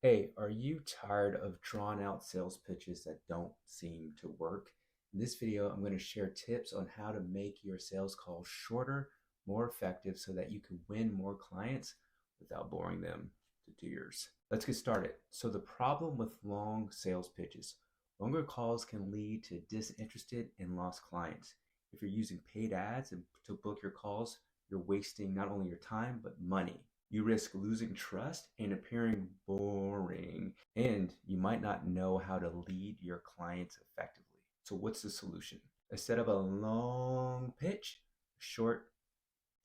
Hey, are you tired of drawn out sales pitches that don't seem to work? In this video, I'm going to share tips on how to make your sales calls shorter, more effective so that you can win more clients without boring them to tears. Let's get started. So the problem with long sales pitches, longer calls can lead to disinterested and lost clients. If you're using paid ads to book your calls, you're wasting not only your time, but money. You risk losing trust and appearing boring, and you might not know how to lead your clients effectively. So, what's the solution? Instead of a long pitch, a short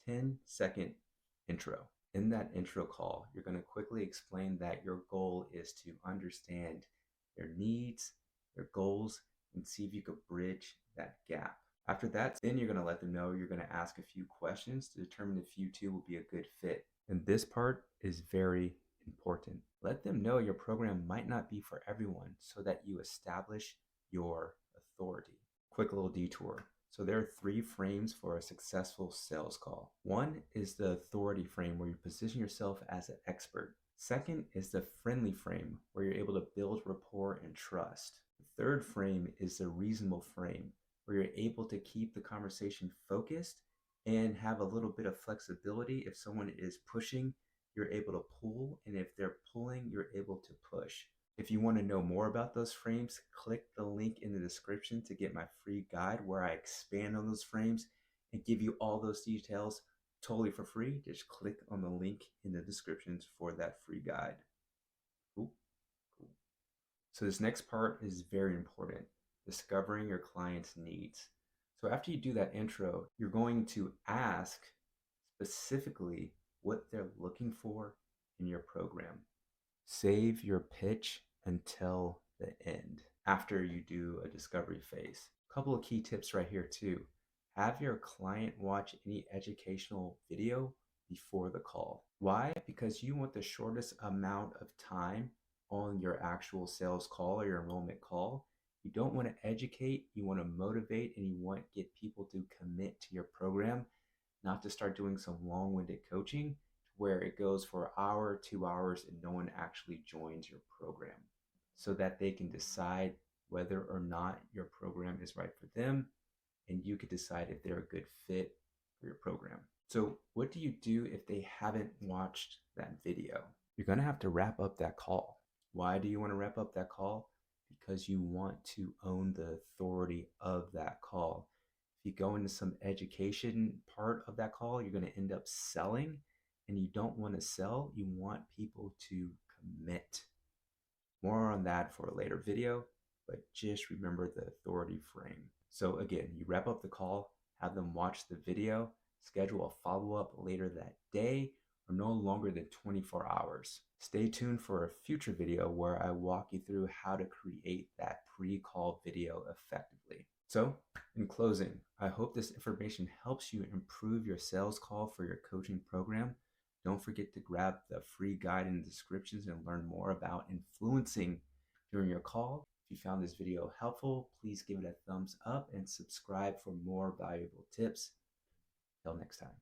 10-second intro. In that intro call, you're going to quickly explain that your goal is to understand their needs, their goals, and see if you could bridge that gap. After that, then you're going to let them know you're going to ask a few questions to determine if you two will be a good fit. And this part is very important. Let them know your program might not be for everyone so that you establish your authority. Quick little detour. So there are three frames for a successful sales call. One is the authority frame where you position yourself as an expert. Second is the friendly frame where you're able to build rapport and trust. The third frame is the reasonable frame where you're able to keep the conversation focused and have a little bit of flexibility. If someone is pushing, you're able to pull, and if they're pulling, you're able to push. If you want to know more about those frames, click the link in the description to get my free guide where I expand on those frames and give you all those details totally for free. Just click on the link in the descriptions for that free guide. Cool. Cool. So this next part is very important, discovering your client's needs. So after you do that intro, you're going to ask specifically what they're looking for in your program. Save your pitch until the end after you do a discovery phase. A couple of key tips right here too. Have your client watch any educational video before the call. Why? Because you want the shortest amount of time on your actual sales call or your enrollment call. You don't want to educate, you want to motivate, and you want to get people to commit to your program, not to start doing some long-winded coaching where it goes for an hour, 2 hours, and no one actually joins your program, so that they can decide whether or not your program is right for them, and you could decide if they're a good fit for your program. So what do you do if they haven't watched that video? You're going to have to wrap up that call. Why do you want to wrap up that call? Because you want to own the authority of that call. If you go into some education part of that call, you're going to end up selling, and you don't want to sell. You want people to commit. More on that for a later video, but just remember the authority frame. So again, you wrap up the call, have them watch the video, schedule a follow-up later that day or no longer than 24 hours. Stay tuned for a future video where I walk you through how to create that pre-call video effectively. So in closing, I hope this information helps you improve your sales call for your coaching program. Don't forget to grab the free guide in the descriptions and learn more about influencing during your call. If you found this video helpful, please give it a thumbs up and subscribe for more valuable tips. Till next time.